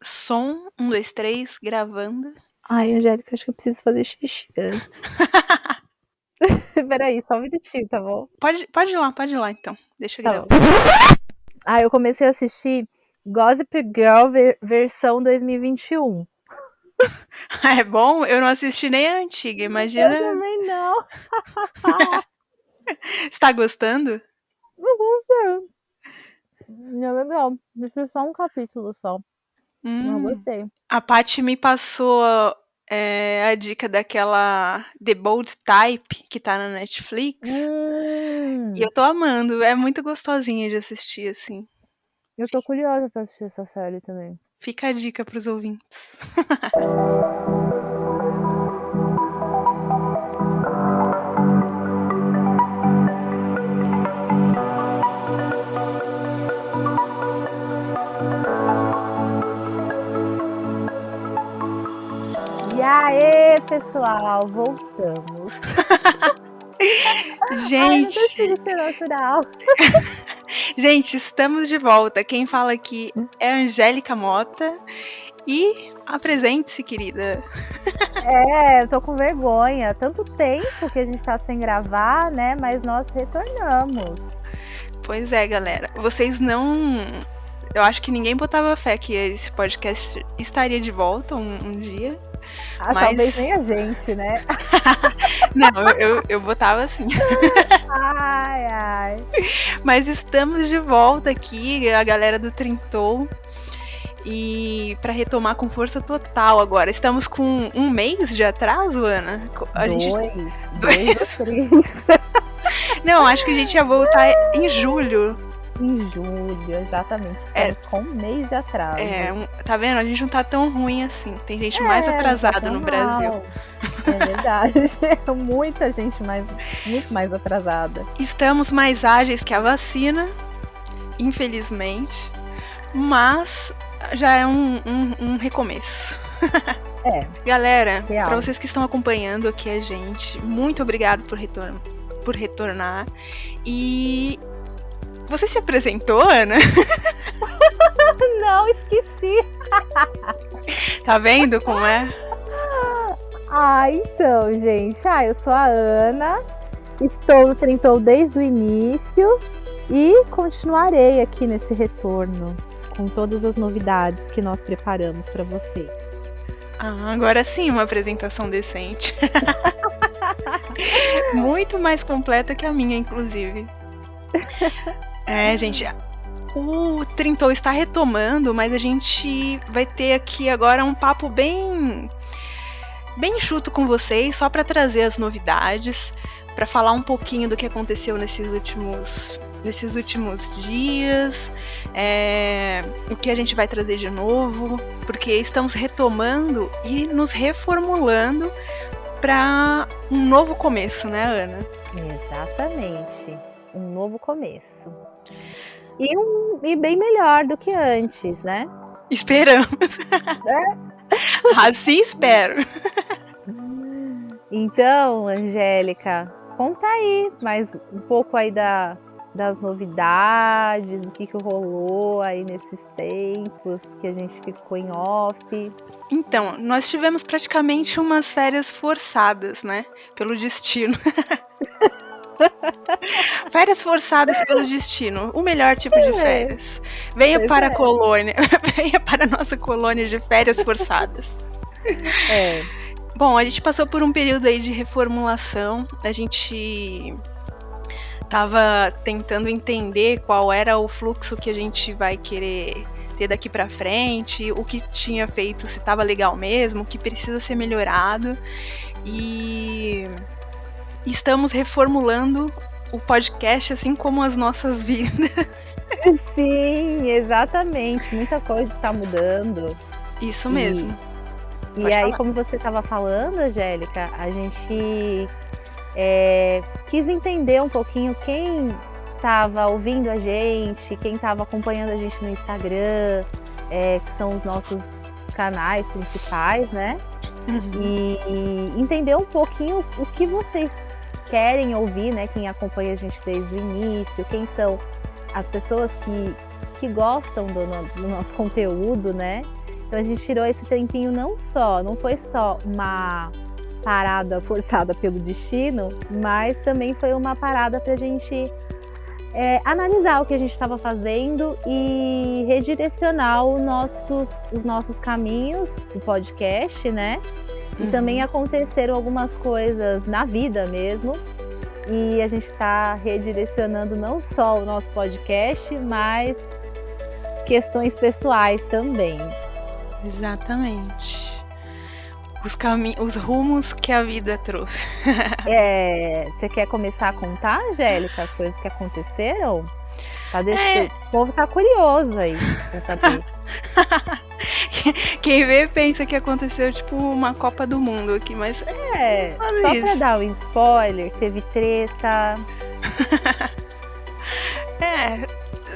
Som, 1, 2, 3, gravando. Ai, Angélica, acho que eu preciso fazer xixi antes. Peraí, só um minutinho, tá bom? Pode ir lá então. Deixa eu Tá gravar. bom. Eu comecei a assistir Gossip Girl versão 2021. É bom? Eu não assisti nem a antiga, imagina. Eu também não. Você tá gostando? Não é legal. Deixa só um capítulo só. Não gostei. A Paty me passou a dica daquela The Bold Type, que tá na Netflix. E eu tô amando. É muito gostosinha de assistir, assim. Eu tô curiosa pra assistir essa série também. Fica a dica pros ouvintes. E aí, pessoal, voltamos. Gente, ai, não consigo ser natural. Gente, estamos de volta. Quem fala aqui é a Angélica Mota. E apresente-se, querida. Eu tô com vergonha. Tanto tempo que a gente tá sem gravar, né? Mas nós retornamos. Pois é, galera. Vocês não... Eu acho que ninguém botava fé que esse podcast estaria de volta um dia. Mas... talvez nem a gente, né? Não, eu botava assim. Ai. Mas estamos de volta aqui, a galera do Trintou. E para retomar com força total agora. Estamos com 1 mês de atraso, Ana? Dois ou 3. Não, acho que a gente ia voltar em julho. Em julho, exatamente. Estamos com 1 mês de atraso. Tá vendo? A gente não tá tão ruim assim. Tem gente mais atrasada no Brasil. É verdade. Muita gente muito mais atrasada. Estamos mais ágeis que a vacina, infelizmente. Mas já é um recomeço. Galera, para vocês que estão acompanhando aqui a gente, muito obrigado por retornar. E você se apresentou, Ana? Não, esqueci. Tá vendo como é? Então, gente. Eu sou a Ana. Estou no Trintou desde o início. E continuarei aqui nesse retorno com todas as novidades que nós preparamos para vocês. Agora sim, uma apresentação decente. Muito mais completa que a minha, inclusive. Gente, o Trintou está retomando, mas a gente vai ter aqui agora um papo bem enxuto com vocês, só para trazer as novidades, para falar um pouquinho do que aconteceu nesses últimos dias, o que a gente vai trazer de novo, porque estamos retomando e nos reformulando para um novo começo, né, Ana? Exatamente, um novo começo. E bem melhor do que antes, né? Esperamos. Assim espero. Então, Angélica, conta aí mais um pouco aí das novidades, do que rolou aí nesses tempos que a gente ficou em off. Então, nós tivemos praticamente umas férias forçadas, né? Pelo destino. Férias forçadas pelo destino. O melhor tipo de férias. Venha para a colônia. Venha para a nossa colônia de férias forçadas. Bom, a gente passou por um período aí de reformulação. A gente tava tentando entender qual era o fluxo que a gente vai querer ter daqui para frente, o que tinha feito, se estava legal mesmo, o que precisa ser melhorado. E estamos reformulando o podcast, assim como as nossas vidas. Sim, exatamente. Muita coisa está mudando. Isso mesmo. E aí, como você estava falando, Angélica, a gente quis entender um pouquinho quem estava ouvindo a gente, quem estava acompanhando a gente no Instagram, que são os nossos canais principais, né? E entender um pouquinho o que vocês querem ouvir, né? Quem acompanha a gente desde o início, quem são as pessoas que que gostam do nosso conteúdo, né? Então a gente tirou esse tempinho não foi só uma parada forçada pelo destino, mas também foi uma parada para a gente analisar o que a gente estava fazendo e redirecionar os nossos caminhos do podcast, né? E também aconteceram algumas coisas na vida mesmo, e a gente está redirecionando não só o nosso podcast, mas questões pessoais também. Exatamente. Os rumos que a vida trouxe. Você quer começar a contar, Angélica, as coisas que aconteceram? O povo tá curioso aí pra saber. Quem vê pensa que aconteceu tipo uma Copa do Mundo aqui, mas só pra dar um spoiler, teve treta.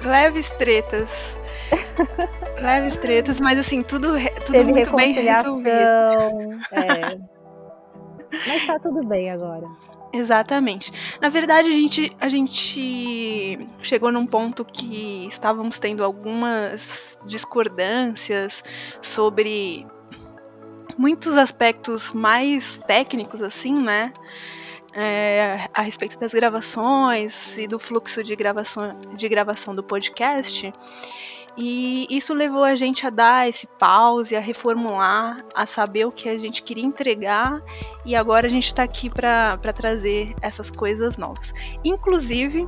Leves tretas. Leves tretas, mas assim, tudo teve muito bem resolvido. Mas tá tudo bem agora. Exatamente. Na verdade, a gente chegou num ponto que estávamos tendo algumas discordâncias sobre muitos aspectos mais técnicos, assim, né? A respeito das gravações e do fluxo de gravação do podcast. E isso levou a gente a dar esse pause, a reformular, a saber o que a gente queria entregar, e agora a gente está aqui para trazer essas coisas novas. Inclusive,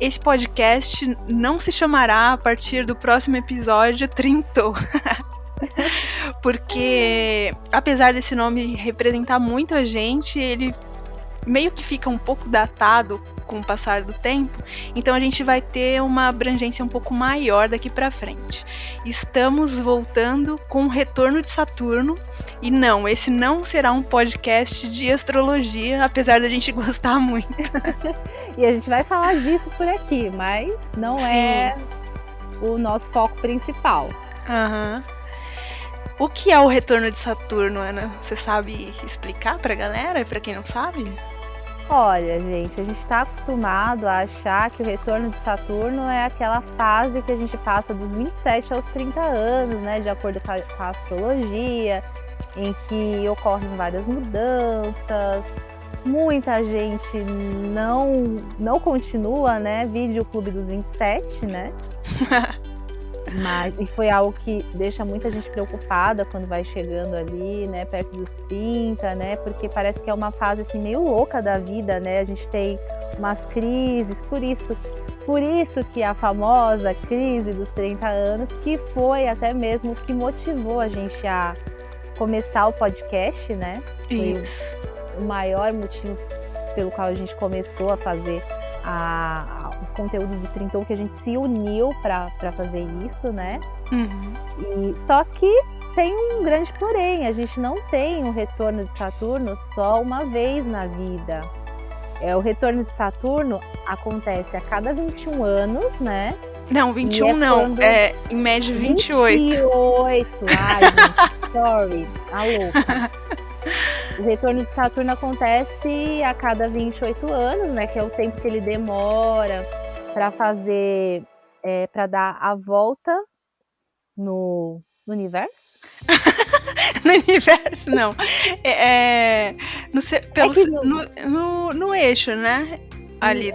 esse podcast não se chamará a partir do próximo episódio Trintou. Porque, apesar desse nome representar muito a gente, ele meio que fica um pouco datado com o passar do tempo, então a gente vai ter uma abrangência um pouco maior daqui para frente. Estamos voltando com o retorno de Saturno, e não, esse não será um podcast de astrologia, apesar da gente gostar muito. E a gente vai falar disso por aqui, mas não é o nosso foco principal. O que é o retorno de Saturno, Ana? Você sabe explicar pra galera, pra quem não sabe? Olha, gente, a gente está acostumado a achar que o retorno de Saturno é aquela fase que a gente passa dos 27 aos 30 anos, né, de acordo com a astrologia, em que ocorrem várias mudanças. Muita gente não continua, né, vide o Clube dos 27, né? E foi algo que deixa muita gente preocupada quando vai chegando ali, né, perto dos 30, né, porque parece que é uma fase assim meio louca da vida, né, a gente tem umas crises, por isso que a famosa crise dos 30 anos, que foi até mesmo o que motivou a gente a começar o podcast, né, foi o maior motivo pelo qual a gente começou a fazer os conteúdos do Trintou, que a gente se uniu para fazer isso, né? Só que tem um grande porém, a gente não tem um retorno de Saturno só uma vez na vida. O retorno de Saturno acontece a cada 21 anos, né? Não, 21 não, em média 28. 28, ai gente, sorry, a louca. O retorno de Saturno acontece a cada 28 anos, né? Que é o tempo que ele demora para fazer, para dar a volta no universo. No universo, não. No eixo, né? Ali,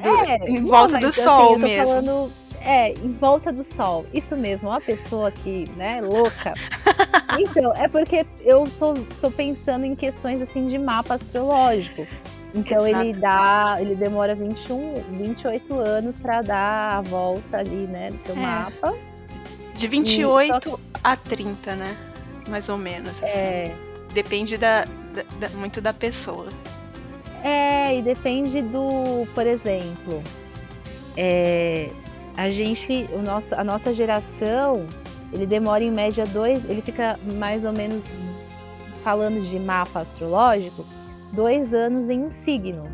em volta do Sol assim, mesmo. Falando, em volta do Sol. Isso mesmo, uma pessoa que, né, louca. Então, é porque eu tô pensando em questões assim de mapa astrológico. Então ele demora 28 anos para dar a volta ali, né, do seu mapa. De 28 a 30, né? Mais ou menos, assim. Depende muito da pessoa. E depende do, por exemplo, a nossa geração, ele demora em média ele fica mais ou menos, falando de mapa astrológico, 2 anos em um signo.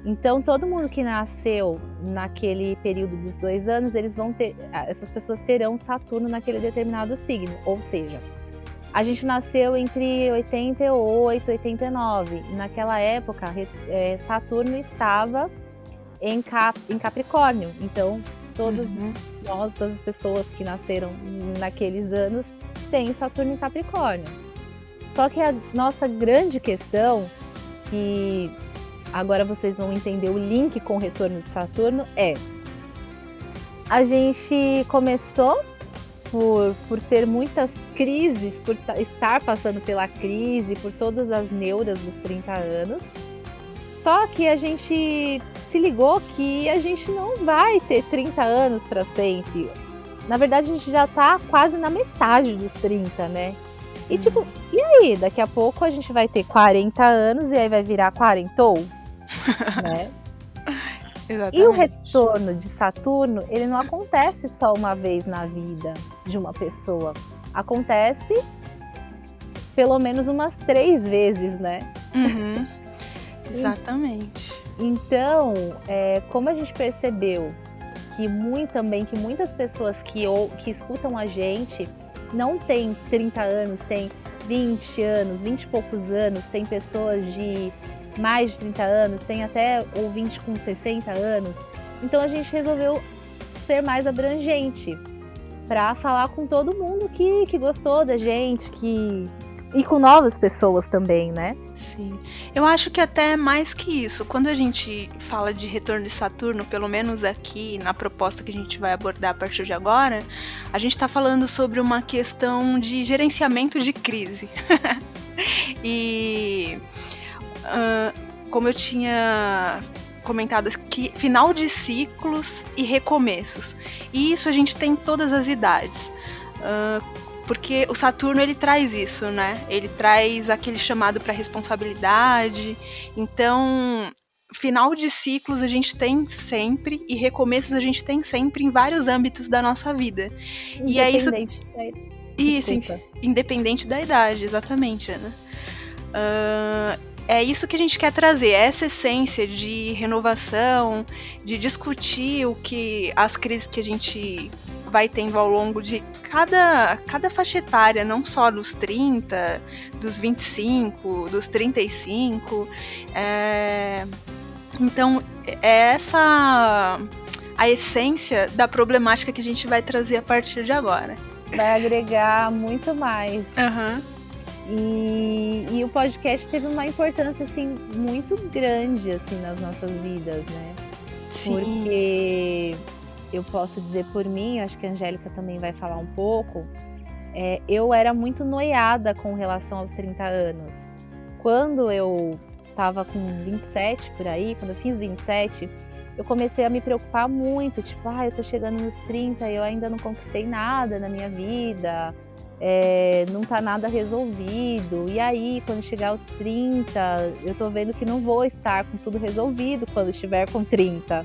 Então, todo mundo que nasceu naquele período dos 2 anos, essas pessoas terão Saturno naquele determinado signo. Ou seja, a gente nasceu entre 88 e 89. E naquela época, Saturno estava em Capricórnio. Então, todas nós, todas as pessoas que nasceram naqueles anos, têm Saturno em Capricórnio. Só que a nossa grande questão, que agora vocês vão entender o link com o retorno de Saturno, a gente começou por ter muitas crises, por estar passando pela crise, por todas as neuras dos 30 anos. Só que a gente se ligou que a gente não vai ter 30 anos para sempre. Na verdade, a gente já tá quase na metade dos 30, né? E tipo, e aí? Daqui a pouco a gente vai ter 40 anos e aí vai virar quarentou, né? Exatamente. E o retorno de Saturno, ele não acontece só uma vez na vida de uma pessoa. Acontece pelo menos umas 3 vezes, né? Exatamente. Então, como a gente percebeu que muitas pessoas que escutam a gente não tem 30 anos, tem 20 anos, 20 e poucos anos, tem pessoas de mais de 30 anos, tem até ouvinte com 60 anos. Então a gente resolveu ser mais abrangente para falar com todo mundo que gostou da gente, e com novas pessoas também, né? Sim. Eu acho que até mais que isso, quando a gente fala de retorno de Saturno, pelo menos aqui na proposta que a gente vai abordar a partir de agora, a gente está falando sobre uma questão de gerenciamento de crise. E como eu tinha comentado aqui, final de ciclos e recomeços. E isso a gente tem em todas as idades. Porque o Saturno, ele traz isso, né? Ele traz aquele chamado para responsabilidade. Então, final de ciclos a gente tem sempre e recomeços a gente tem sempre em vários âmbitos da nossa vida. E é isso. Isso, independente da idade, exatamente, Ana. É isso que a gente quer trazer, essa essência de renovação, de discutir as crises que a gente vai tendo ao longo de cada faixa etária, não só dos 30, dos 25, dos 35. Então, é essa a essência da problemática que a gente vai trazer a partir de agora. Vai agregar muito mais. E o podcast teve uma importância assim, muito grande assim, nas nossas vidas, né? Sim. Porque eu posso dizer por mim, acho que a Angélica também vai falar um pouco, eu era muito noiada com relação aos 30 anos. Quando eu estava com 27 por aí, quando eu fiz 27, eu comecei a me preocupar muito, tipo, eu tô chegando nos 30 e eu ainda não conquistei nada na minha vida, não tá nada resolvido. E aí, quando chegar aos 30, eu tô vendo que não vou estar com tudo resolvido quando estiver com 30.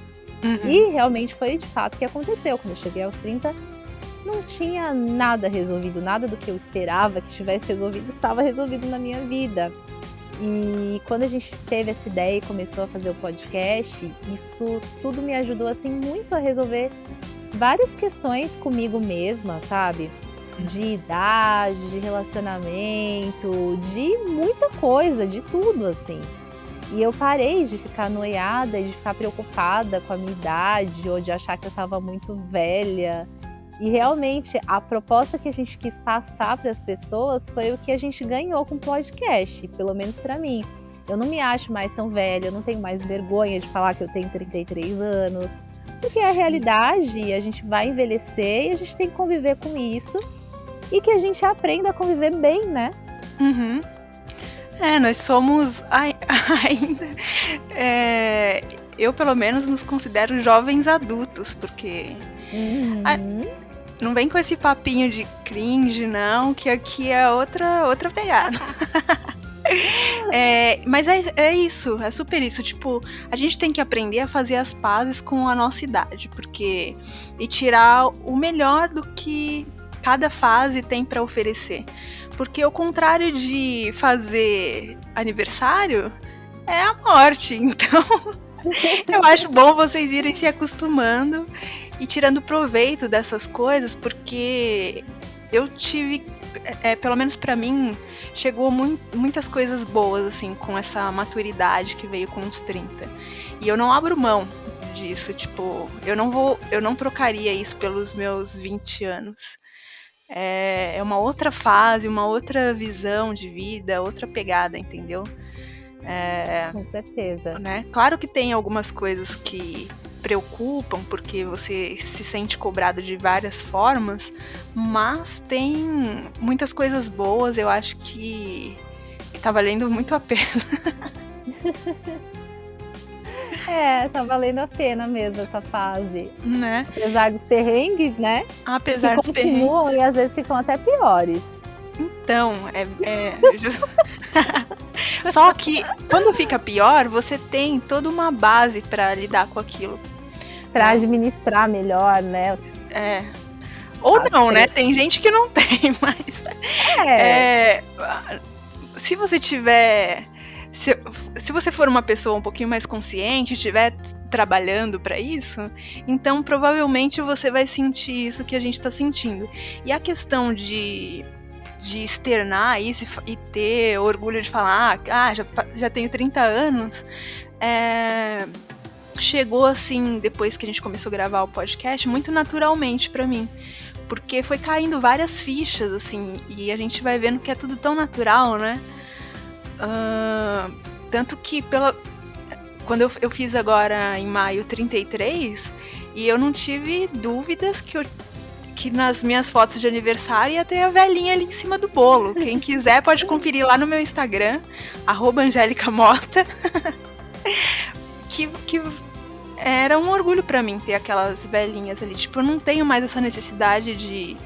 E realmente foi de fato o que aconteceu. Quando eu cheguei aos 30, não tinha nada resolvido, nada do que eu esperava que tivesse resolvido estava resolvido na minha vida. E quando a gente teve essa ideia e começou a fazer o podcast, isso tudo me ajudou assim muito a resolver várias questões comigo mesma, sabe? De idade, de relacionamento, de muita coisa, de tudo assim. E eu parei de ficar noiada, de ficar preocupada com a minha idade, ou de achar que eu estava muito velha. E realmente, a proposta que a gente quis passar para as pessoas foi o que a gente ganhou com o podcast, pelo menos para mim. Eu não me acho mais tão velha, eu não tenho mais vergonha de falar que eu tenho 33 anos. Porque é a realidade, a gente vai envelhecer e a gente tem que conviver com isso. E que a gente aprenda a conviver bem, né? Nós somos ainda... eu, pelo menos, nos considero jovens adultos, porque... Não vem com esse papinho de cringe, não, que aqui é outra pegada. Mas é isso, é super isso. Tipo, a gente tem que aprender a fazer as pazes com a nossa idade, e tirar o melhor do que cada fase tem para oferecer. Porque ao contrário de fazer aniversário, é a morte. Então, eu acho bom vocês irem se acostumando e tirando proveito dessas coisas, porque eu tive, pelo menos pra mim, chegou muitas coisas boas, assim, com essa maturidade que veio com os 30. E eu não abro mão disso, tipo, eu não trocaria isso pelos meus 20 anos. É uma outra fase, uma outra visão de vida, outra pegada, entendeu? Com certeza. Né? Claro que tem algumas coisas que preocupam, porque você se sente cobrado de várias formas, mas tem muitas coisas boas, eu acho que tá valendo muito a pena. Tá valendo a pena mesmo essa fase. Né? Apesar dos perrengues, né? Apesar dos perrengues. Continuam e às vezes ficam até piores. Então, só que quando fica pior, você tem toda uma base para lidar com aquilo. Para administrar melhor, né? Ou não, né? Tem gente que não tem, mas... se você tiver... Se você for uma pessoa um pouquinho mais consciente, estiver trabalhando para isso, então provavelmente você vai sentir isso que a gente está sentindo. E a questão de externar isso e ter orgulho de falar, já tenho 30 anos, chegou assim, depois que a gente começou a gravar o podcast, muito naturalmente para mim. Porque foi caindo várias fichas, assim, e a gente vai vendo que é tudo tão natural, né? Tanto que quando eu fiz agora em maio 33, e eu não tive dúvidas que nas minhas fotos de aniversário ia ter a velhinha ali em cima do bolo. Quem quiser pode conferir lá no meu Instagram, @AngelicaMota, que era um orgulho pra mim ter aquelas velhinhas ali. Tipo, eu não tenho mais essa necessidade de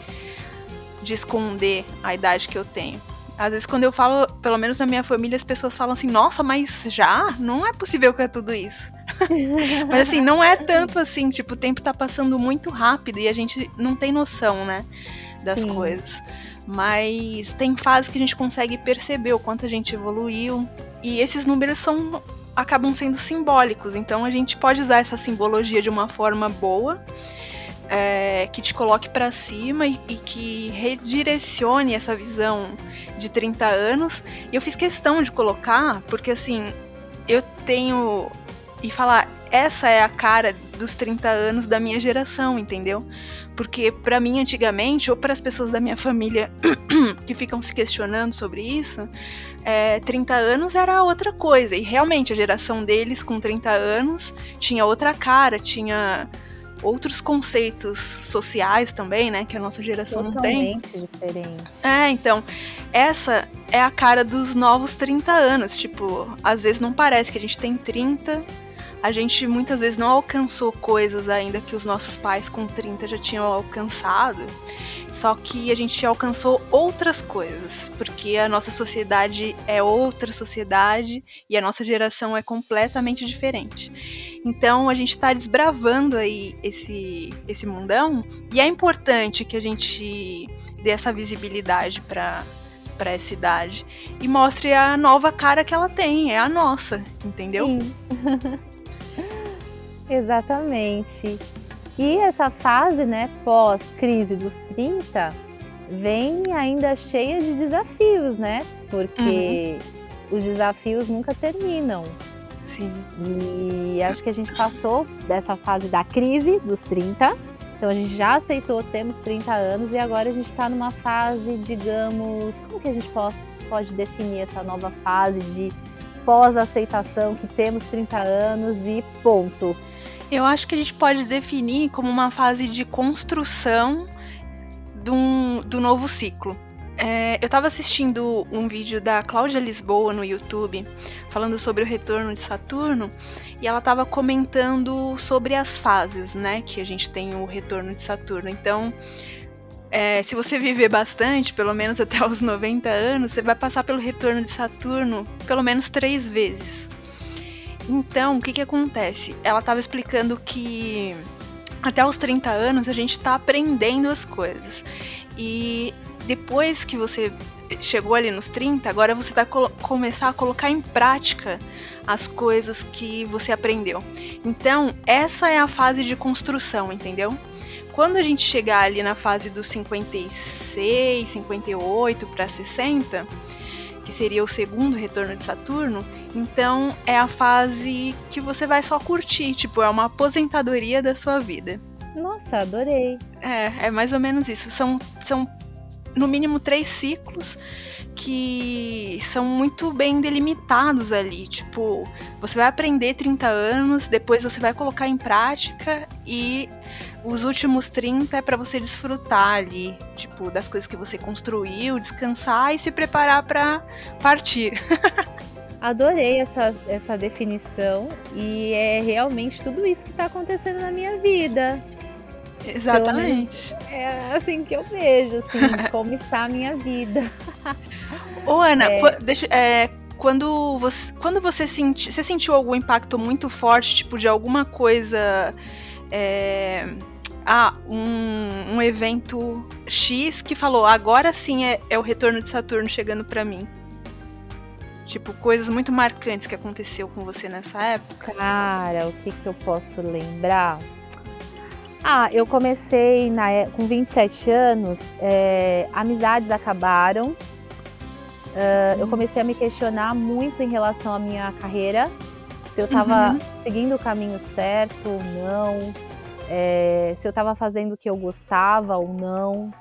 esconder a idade que eu tenho. Às vezes quando eu falo, pelo menos na minha família, as pessoas falam assim, nossa, mas já? Não é possível que é tudo isso. Mas assim, não é tanto assim, tipo, o tempo tá passando muito rápido e a gente não tem noção, né, das coisas. Mas tem fases que a gente consegue perceber o quanto a gente evoluiu, e esses números acabam sendo simbólicos, então a gente pode usar essa simbologia de uma forma boa, que te coloque pra cima e que redirecione essa visão de 30 anos. E eu fiz questão de colocar, porque assim, eu tenho... E falar, essa é a cara dos 30 anos da minha geração, entendeu? Porque pra mim, antigamente, ou para as pessoas da minha família que ficam se questionando sobre isso, 30 anos era outra coisa. E realmente, a geração deles com 30 anos tinha outra cara, tinha outros conceitos sociais também, né? Que a nossa geração não tem. Totalmente diferente. Então, essa é a cara dos novos 30 anos. Tipo, às vezes não parece que a gente tem 30... A gente muitas vezes não alcançou coisas ainda que os nossos pais com 30 já tinham alcançado, só que a gente alcançou outras coisas, porque a nossa sociedade é outra sociedade e a nossa geração é completamente diferente. Então a gente está desbravando aí esse mundão, e é importante que a gente dê essa visibilidade para essa idade e mostre a nova cara que ela tem, é a nossa, entendeu? Sim. Exatamente. E essa fase, né, pós-crise dos 30, vem ainda cheia de desafios, né? Porque os desafios nunca terminam. Sim. E acho que a gente passou dessa fase da crise dos 30, então a gente já aceitou, temos 30 anos, e agora a gente está numa fase, digamos, como que a gente pode definir essa nova fase de pós-aceitação, que temos 30 anos e ponto? Eu acho que a gente pode definir como uma fase de construção do novo ciclo. Eu estava assistindo um vídeo da Cláudia Lisboa no YouTube, falando sobre o retorno de Saturno, e ela estava comentando sobre as fases, né, que a gente tem o retorno de Saturno. Então, se você viver bastante, pelo menos até os 90 anos, você vai passar pelo retorno de Saturno pelo menos 3 vezes. Então, o que acontece? Ela estava explicando que até os 30 anos a gente está aprendendo as coisas. E depois que você chegou ali nos 30, agora você vai começar a colocar em prática as coisas que você aprendeu. Então, essa é a fase de construção, entendeu? Quando a gente chegar ali na fase dos 56, 58 para 60, que seria o segundo retorno de Saturno, então é a fase que você vai só curtir, tipo, é uma aposentadoria da sua vida. Nossa, adorei. É mais ou menos isso. São no mínimo 3 ciclos que são muito bem delimitados ali. Tipo, você vai aprender 30 anos, depois você vai colocar em prática e os últimos 30 é para você desfrutar ali, tipo, das coisas que você construiu, descansar e se preparar para partir. Adorei essa definição e é realmente tudo isso que está acontecendo na minha vida. Exatamente. Então, é assim que eu vejo, assim, como está a minha vida. Ô, Ana, quando você sentiu algum impacto muito forte, tipo, de alguma coisa, um evento X que falou, agora sim é o retorno de Saturno chegando pra mim. Tipo, coisas muito marcantes que aconteceu com você nessa época. Cara, o que eu posso lembrar? Eu comecei com 27 anos, amizades acabaram. Eu comecei a me questionar muito em relação à minha carreira, se eu estava seguindo o caminho certo ou não, se eu estava fazendo o que eu gostava ou não.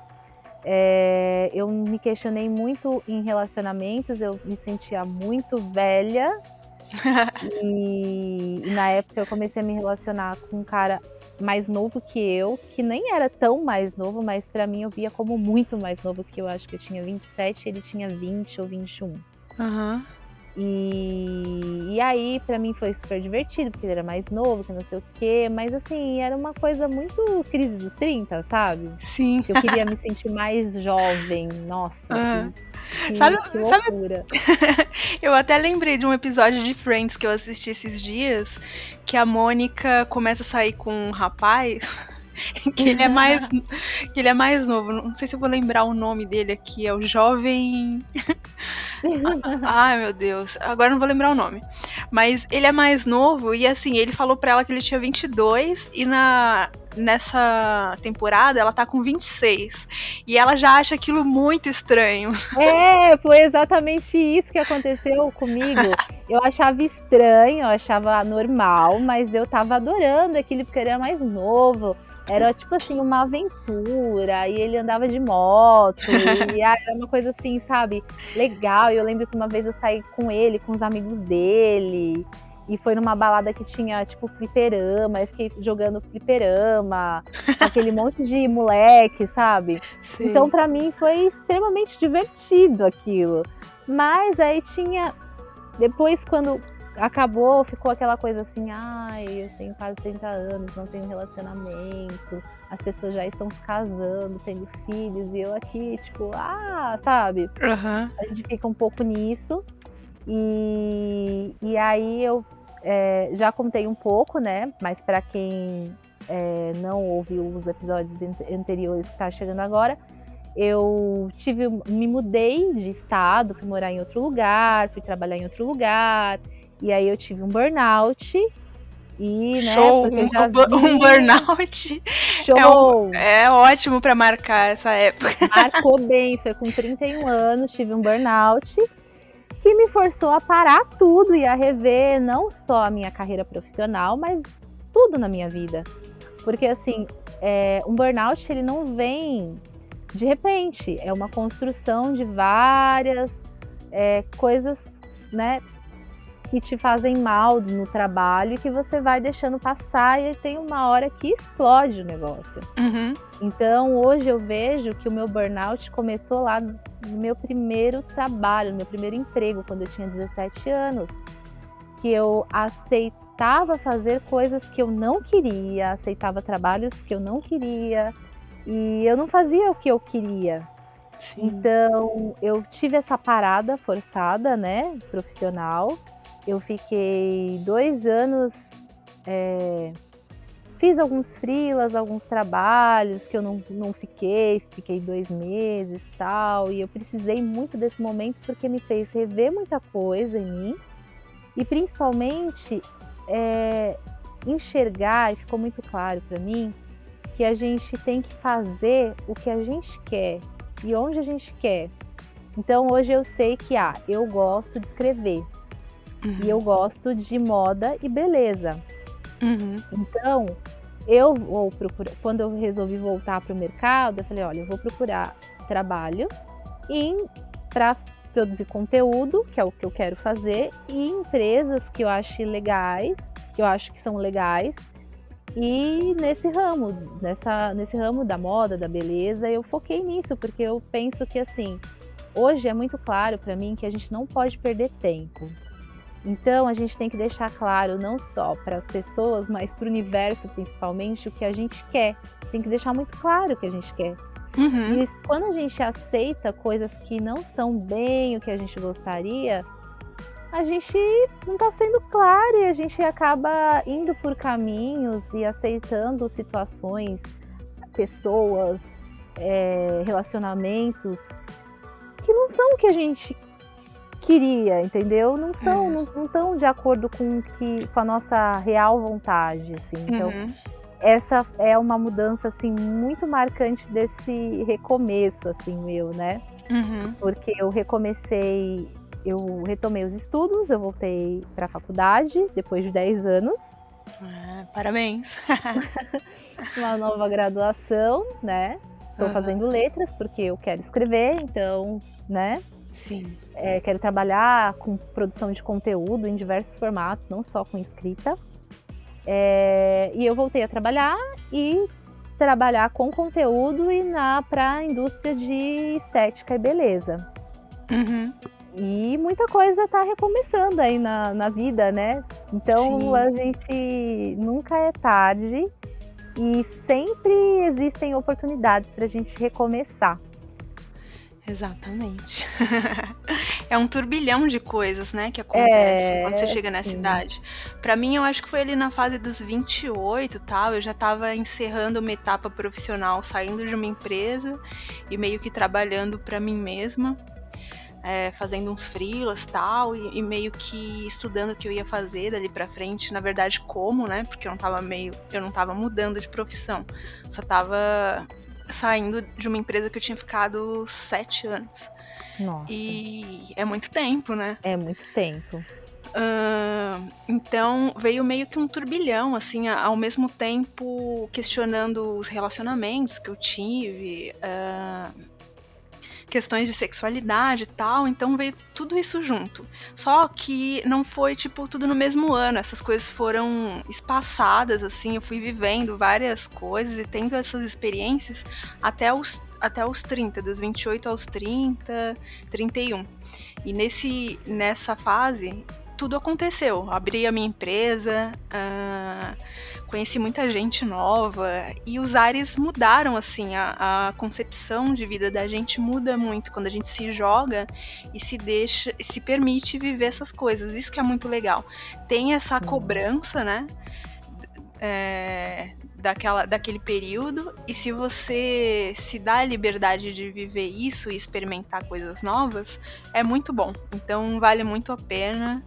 Eu me questionei muito em relacionamentos, eu me sentia muito velha. E na época eu comecei a me relacionar com um cara mais novo que eu, que nem era tão mais novo, mas pra mim eu via como muito mais novo, que eu acho que eu tinha 27 e ele tinha 20 ou 21. Uhum. E aí pra mim foi super divertido, porque ele era mais novo, que não sei o quê, mas assim, era uma coisa muito crise dos 30, sabe? Sim. Eu queria me sentir mais jovem, nossa, que loucura. Eu até lembrei de um episódio de Friends que eu assisti esses dias, que a Mônica começa a sair com um rapaz que ele é mais novo. Não sei se eu vou lembrar o nome dele aqui, é o jovem... Ai, meu Deus, agora não vou lembrar o nome. Mas ele é mais novo e assim, ele falou pra ela que ele tinha 22 e nessa temporada ela tá com 26. E ela já acha aquilo muito estranho. Foi exatamente isso que aconteceu comigo. Eu achava estranho, eu achava normal, mas eu tava adorando aquele porque ele era mais novo. Era tipo assim, uma aventura, e ele andava de moto, e era uma coisa assim, sabe, legal. E eu lembro que uma vez eu saí com ele, com os amigos dele, e foi numa balada que tinha, tipo, fliperama, eu fiquei jogando fliperama, com aquele monte de moleque, sabe? Sim. Então, pra mim, foi extremamente divertido aquilo. Mas aí tinha... Depois, quando acabou, ficou aquela coisa assim, eu tenho quase 30 anos, não tenho relacionamento, as pessoas já estão se casando, tendo filhos, e eu aqui, tipo, sabe? Uhum. A gente fica um pouco nisso. E aí eu já contei um pouco, né? Mas para quem não ouviu os episódios anteriores que tá chegando agora, eu me mudei de estado, fui morar em outro lugar, fui trabalhar em outro lugar, e aí eu tive um burnout. E, show, né, um burnout. Show! É ótimo para marcar essa época. Marcou bem, foi com 31 anos, tive um burnout que me forçou a parar tudo e a rever não só a minha carreira profissional, mas tudo na minha vida. Porque, assim, um burnout, ele não vem de repente, é uma construção de várias coisas, né, que te fazem mal no trabalho e que você vai deixando passar, e tem uma hora que explode o negócio. Uhum. Então, hoje eu vejo que o meu burnout começou lá no meu primeiro trabalho, no meu primeiro emprego, quando eu tinha 17 anos, que eu aceitava fazer coisas que eu não queria, aceitava trabalhos que eu não queria, e eu não fazia o que eu queria. Sim. Então, eu tive essa parada forçada, né, profissional. Eu fiquei 2 anos, fiz alguns freelas, alguns trabalhos que eu não fiquei 2 meses e tal. E eu precisei muito desse momento porque me fez rever muita coisa em mim. E principalmente enxergar, e ficou muito claro para mim, que a gente tem que fazer o que a gente quer e onde a gente quer. Então hoje eu sei que eu gosto de escrever. E eu gosto de moda e beleza. Então, eu vou procurar. Quando eu resolvi voltar para o mercado, eu falei, olha, eu vou procurar trabalho para produzir conteúdo, que é o que eu quero fazer, e empresas que eu acho legais, que eu acho que são legais, e nesse ramo da moda, da beleza, eu foquei nisso, porque eu penso que, assim, hoje é muito claro para mim que a gente não pode perder tempo. Então, a gente tem que deixar claro, não só para as pessoas, mas para o universo, principalmente, o que a gente quer. Tem que deixar muito claro o que a gente quer. E quando a gente aceita coisas que não são bem o que a gente gostaria, a gente não está sendo claro e a gente acaba indo por caminhos e aceitando situações, pessoas, relacionamentos que não são o que a gente queria, entendeu? Não estão de acordo com a nossa real vontade, assim. Então, essa é uma mudança, assim, muito marcante desse recomeço, assim, meu, né? Porque eu retomei os estudos, eu voltei para a faculdade depois de 10 anos. Parabéns! Uma nova graduação, né? Estou fazendo letras porque eu quero escrever, então, né? Sim. Quero trabalhar com produção de conteúdo em diversos formatos, não só com escrita. E eu voltei a trabalhar com conteúdo para a indústria de estética e beleza. E muita coisa está recomeçando aí na vida, né? Então, sim, a gente nunca é tarde e sempre existem oportunidades para a gente recomeçar. Exatamente. É um turbilhão de coisas, né, que acontecem quando você chega nessa idade. Pra mim, eu acho que foi ali na fase dos 28 e tal, eu já tava encerrando uma etapa profissional, saindo de uma empresa e meio que trabalhando pra mim mesma, fazendo uns freelas e tal, e meio que estudando o que eu ia fazer dali pra frente, na verdade como, né, porque eu não tava mudando de profissão, só tava saindo de uma empresa que eu tinha ficado 7 anos. Nossa. E é muito tempo, né? É muito tempo. Então veio meio que um turbilhão, assim, ao mesmo tempo questionando os relacionamentos que eu tive, questões de sexualidade e tal, então veio tudo isso junto. Só que não foi, tipo, tudo no mesmo ano, essas coisas foram espaçadas, assim, eu fui vivendo várias coisas e tendo essas experiências até os 30, dos 28 aos 30, 31. E nessa fase, tudo aconteceu. Abri a minha empresa, conheci muita gente nova e os ares mudaram, assim, a concepção de vida da gente muda muito quando a gente se joga e se permite viver essas coisas. Isso que é muito legal. Tem essa cobrança, né, daquele período, e se você se dá a liberdade de viver isso e experimentar coisas novas, é muito bom. Então vale muito a pena.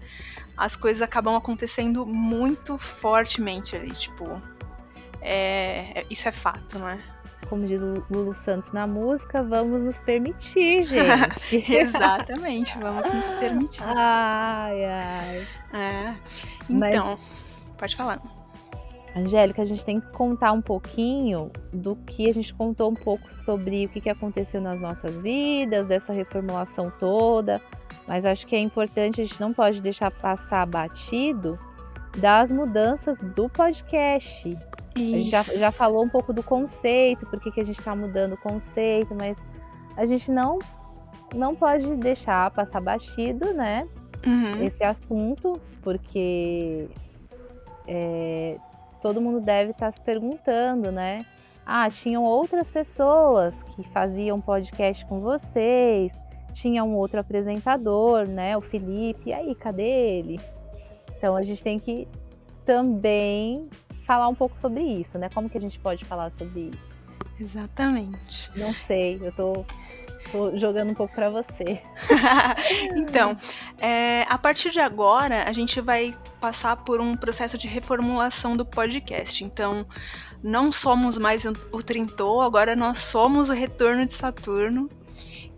As coisas acabam acontecendo muito fortemente ali, tipo, isso é fato, não é? Como diz o Lulu Santos na música, vamos nos permitir, gente. Exatamente, vamos nos permitir. Ai. Então, pode falar. Angélica, a gente tem que contar um pouquinho do que a gente contou um pouco sobre o que aconteceu nas nossas vidas, dessa reformulação toda, mas acho que é importante, a gente não pode deixar passar batido das mudanças do podcast. Isso. A gente já falou um pouco do conceito, por que a gente está mudando o conceito, mas a gente não pode deixar passar batido, né, esse assunto, porque todo mundo deve estar se perguntando, né? Tinham outras pessoas que faziam podcast com vocês, tinha um outro apresentador, né? O Felipe, e aí, cadê ele? Então a gente tem que também falar um pouco sobre isso, né? Como que a gente pode falar sobre isso? Exatamente. Não sei, eu tô jogando um pouco para você. Então, a partir de agora, a gente vai passar por um processo de reformulação do podcast. Então, não somos mais o Trintou, agora nós somos o Retorno de Saturno.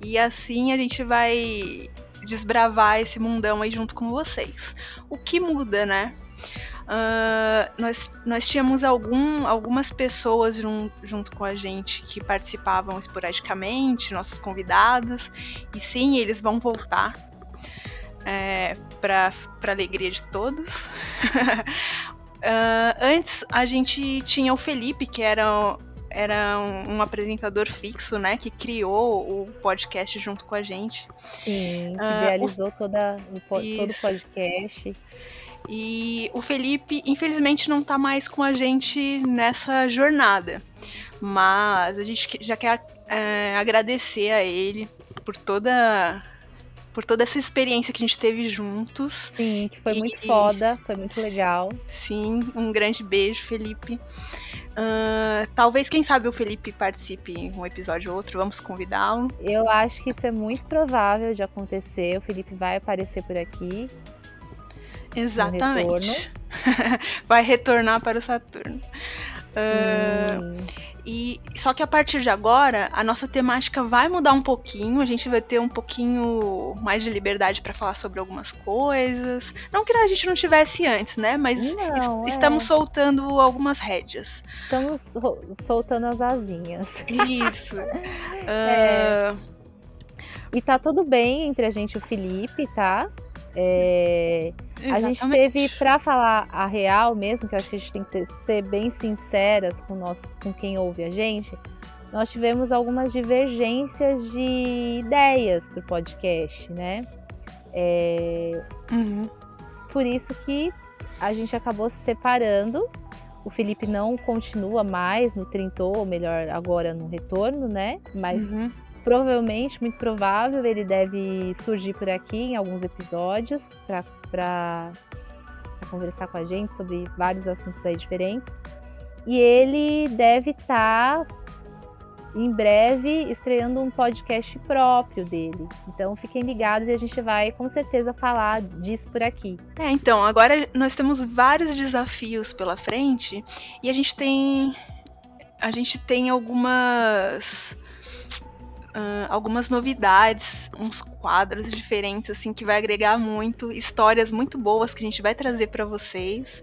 E assim a gente vai desbravar esse mundão aí junto com vocês. O que muda, né? Nós tínhamos algumas pessoas junto com a gente que participavam esporadicamente, nossos convidados, e sim, eles vão voltar para alegria de todos. Antes a gente tinha o Felipe, que era um apresentador fixo, né, que criou o podcast junto com a gente. Sim, que idealizou todo o podcast. E o Felipe, infelizmente, não tá mais com a gente nessa jornada. Mas a gente já quer agradecer a ele por toda essa experiência que a gente teve juntos. Sim, que foi muito foda, foi muito legal. Sim, um grande beijo, Felipe. Talvez, quem sabe, o Felipe participe em um episódio ou outro, vamos convidá-lo. Eu acho que isso é muito provável de acontecer, o Felipe vai aparecer por aqui. Exatamente. Vai retornar para o Saturno. E só que a partir de agora, a nossa temática vai mudar um pouquinho, a gente vai ter um pouquinho mais de liberdade para falar sobre algumas coisas. Não que a gente não tivesse antes, né? Mas estamos soltando algumas rédeas. Estamos soltando as asinhas. Isso. E tá tudo bem entre a gente e o Felipe, tá? A gente teve, pra falar a real mesmo, que eu acho que a gente tem que ser bem sinceras com quem ouve a gente, nós tivemos algumas divergências de ideias pro podcast, né? Por isso que a gente acabou se separando. O Felipe não continua mais no Trintou, ou melhor, agora no Retorno, né? Mas provavelmente, muito provável, ele deve surgir por aqui em alguns episódios para conversar com a gente sobre vários assuntos aí diferentes. E ele deve estar em breve estreando um podcast próprio dele. Então fiquem ligados e a gente vai com certeza falar disso por aqui. Então, agora nós temos vários desafios pela frente e a gente tem algumas novidades, uns quadros diferentes, assim, que vai agregar muito, histórias muito boas que a gente vai trazer para vocês,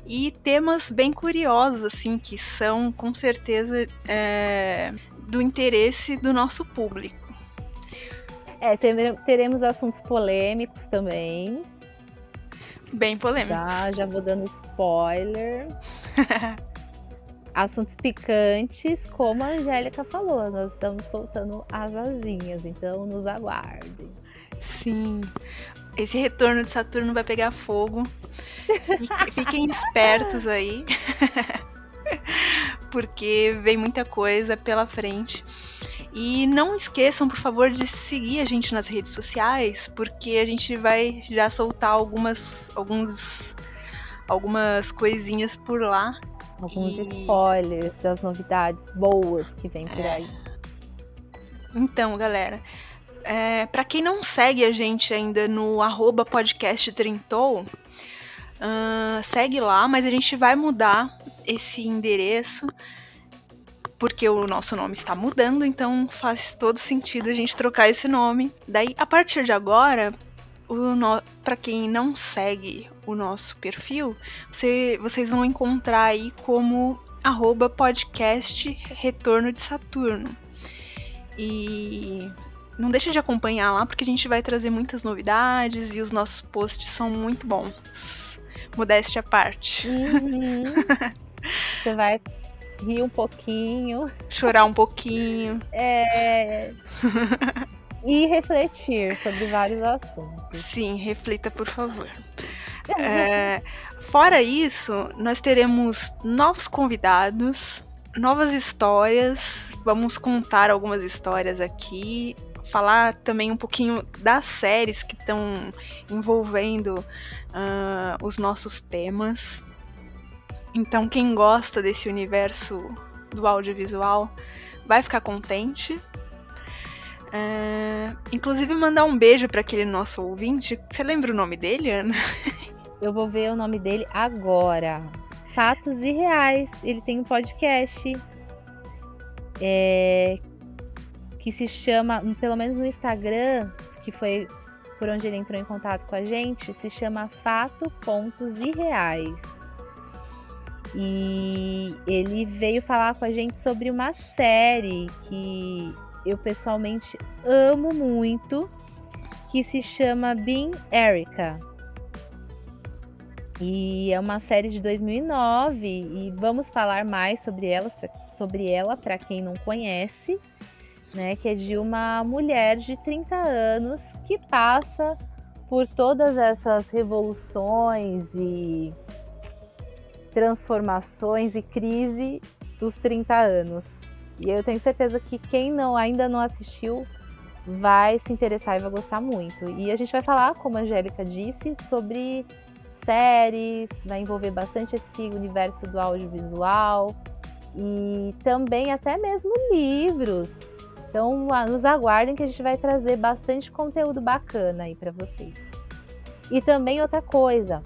e temas bem curiosos, assim, que são, com certeza, do interesse do nosso público. Teremos assuntos polêmicos também. Bem polêmicos. Já vou dando spoiler. Assuntos picantes, como a Angélica falou, nós estamos soltando as asinhas, então nos aguardem. Sim, esse retorno de Saturno vai pegar fogo. Fiquem espertos aí, porque vem muita coisa pela frente. E não esqueçam, por favor, de seguir a gente nas redes sociais, porque a gente vai já soltar algumas coisinhas por lá. Alguns spoilers das novidades boas que vem por aí. Então, galera, para quem não segue a gente ainda no @podcasttrintou, segue lá, mas a gente vai mudar esse endereço, porque o nosso nome está mudando, então faz todo sentido a gente trocar esse nome. Daí, a partir de agora, para quem não segue o nosso perfil, vocês vão encontrar aí como @podcast Retorno de Saturno. E não deixa de acompanhar lá, porque a gente vai trazer muitas novidades e os nossos posts são muito bons. Modéstia à parte. Você vai rir um pouquinho. Chorar um pouquinho. E refletir sobre vários assuntos. Sim, reflita, por favor. Fora isso, nós teremos novos convidados, novas histórias. Vamos contar algumas histórias aqui. Falar também um pouquinho das séries que estão envolvendo os nossos temas. Então, quem gosta desse universo do audiovisual vai ficar contente. Inclusive, mandar um beijo para aquele nosso ouvinte. Você lembra o nome dele, Ana? Eu vou ver o nome dele agora. Fatos e Reais. Ele tem um podcast. que se chama, pelo menos no Instagram, que foi por onde ele entrou em contato com a gente, se chama Fato, Pontos e Reais. E ele veio falar com a gente sobre uma série que eu pessoalmente amo muito, que se chama Being Erica. E é uma série de 2009 e vamos falar mais sobre ela para quem não conhece, né, que é de uma mulher de 30 anos que passa por todas essas revoluções e transformações e crise dos 30 anos. E eu tenho certeza que quem ainda não assistiu vai se interessar e vai gostar muito. E a gente vai falar, como a Angélica disse, sobre séries, vai envolver bastante esse universo do audiovisual e também até mesmo livros. Então, nos aguardem que a gente vai trazer bastante conteúdo bacana aí para vocês. E também outra coisa,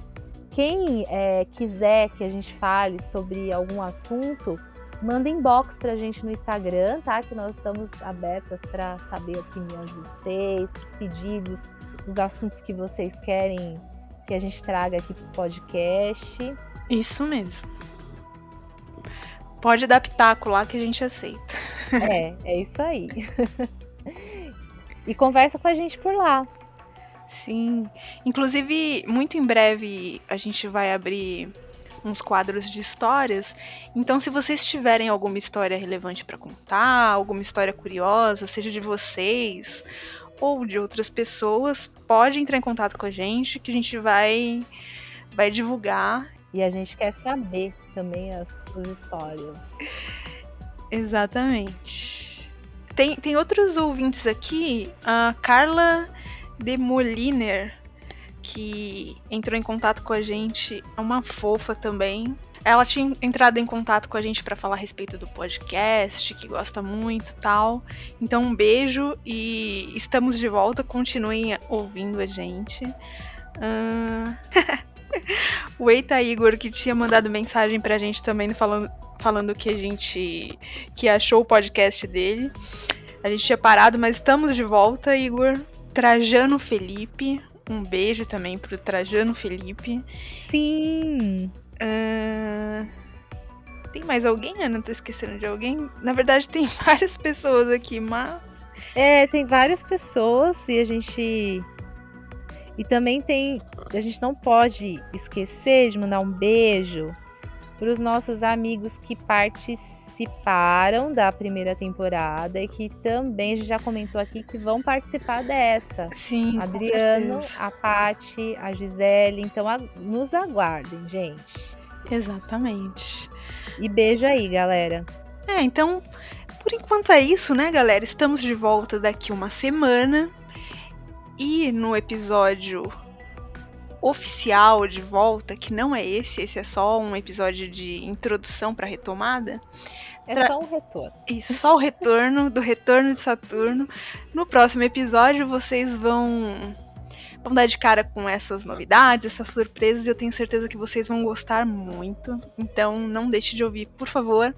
quem quiser que a gente fale sobre algum assunto, manda inbox pra gente no Instagram, tá? Que nós estamos abertas para saber a opinião de vocês, os pedidos, os assuntos que vocês querem que a gente traga aqui pro podcast. Isso mesmo. Pode dar pitaco lá que a gente aceita. É isso aí. E conversa com a gente por lá. Sim. Inclusive, muito em breve a gente vai abrir uns quadros de histórias. Então, se vocês tiverem alguma história relevante para contar, alguma história curiosa, seja de vocês ou de outras pessoas, pode entrar em contato com a gente que a gente vai divulgar. E a gente quer saber também as histórias. Exatamente. Tem outros ouvintes aqui, a Carla de Moliner, que entrou em contato com a gente, é uma fofa também. Ela tinha entrado em contato com a gente para falar a respeito do podcast, que gosta muito e tal. Então, um beijo e estamos de volta, continuem ouvindo a gente. O Eita Igor, que tinha mandado mensagem pra gente também falando que achou o podcast dele. A gente tinha parado, mas estamos de volta, Igor. Trajano Felipe, um beijo também pro Trajano Felipe. Sim! Tem mais alguém, Ana? Tô esquecendo de alguém? Na verdade, tem várias pessoas aqui, mas... tem várias pessoas e também a gente não pode esquecer de mandar um beijo para os nossos amigos que participaram da primeira temporada e que também a gente já comentou aqui que vão participar dessa. Sim, Adriano, a Paty, a Gisele. Então nos aguardem, gente. Exatamente. E beijo aí, galera. Então, por enquanto é isso, né, galera? Estamos de volta daqui uma semana. E no episódio oficial de volta, que não é esse é só um episódio de introdução para retomada. É só um retorno. E só o retorno de Saturno. No próximo episódio vocês vão dar de cara com essas novidades, essas surpresas. Eu tenho certeza que vocês vão gostar muito. Então não deixe de ouvir, por favor.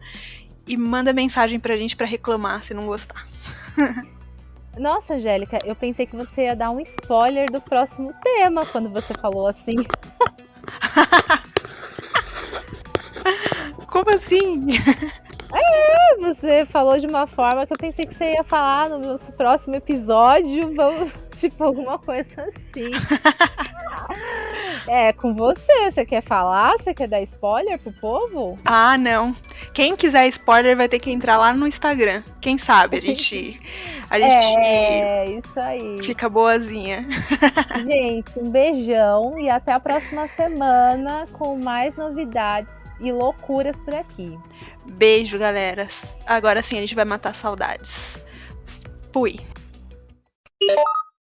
E manda mensagem pra gente pra reclamar se não gostar. Nossa, Angélica, eu pensei que você ia dar um spoiler do próximo tema quando você falou assim. Como assim? Você falou de uma forma que eu pensei que você ia falar no nosso próximo episódio, tipo alguma coisa assim. Com você quer falar? Você quer dar spoiler pro povo? Ah, não. Quem quiser spoiler vai ter que entrar lá no Instagram. Quem sabe a gente isso aí. Fica boazinha. Gente, um beijão e até a próxima semana com mais novidades e loucuras por aqui. Beijo, galera. Agora sim a gente vai matar saudades. Fui.